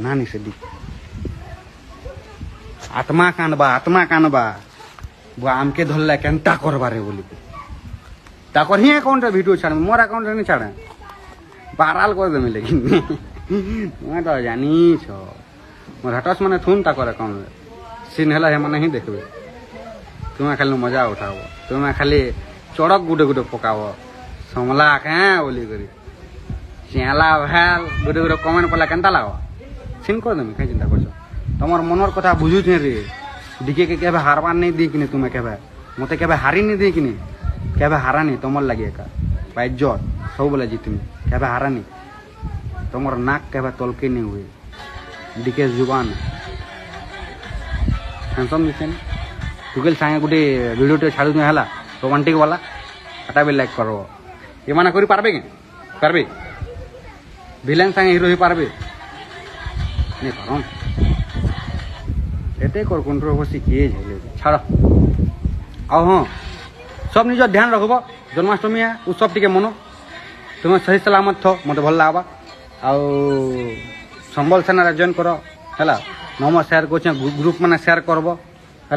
ନାନି ସେଠି आत्मा कानबा वो आमके धरला केनता करबारे बोली ताकर ही अकाउंट वीडियो छाड़ मोर अकाउंट नहीं छाड़ा वायरल कर देमी लेकिन मैं तो जानी छो मोर हटस माने थुन ताकर अकाउंट सीन हला हे माने ही देखबे तुम्हें खाली मजा उठाओ तुम्हें खाली चड़क गुटे गुटे पकाव समला के बोली करी चेला भाल गुटे गुटे कमेंट पला केनता लाग सीन कर देमी कहीं चिंता करछ तमर मनर कथा बुझु थे रे दिखे के केबे हारबार नहीं दी किने तुम्हें केबे मते केबे हारी नहीं दी किने केबे हारा नहीं तमर लगे का भाई जोर सब बोले जीतमी केबे हारा नहीं तमर नाक केबे तलके नहीं हुए दिखे जुबान हैंडसम दिसेन टुकेल सांगे गुटे वीडियो टे छाडु नै हला रोमांटिक वाला हटा भी लाइक करो ये माना करी पारबे के करबे विलेन सांगे हीरो ही पारबे नहीं पारन एते कर कंट्रोवर्सी किए झेले छाड़ आओ हाँ सब निज ध्यान रखब जन्माष्टमी है उत्सव टिके मनो तुम्हें सही सलामत थो मत भल लागबा आउ संबल सेना जॉइन कर है नंबर शेयर कर ग्रुप मैंने शेयर करब है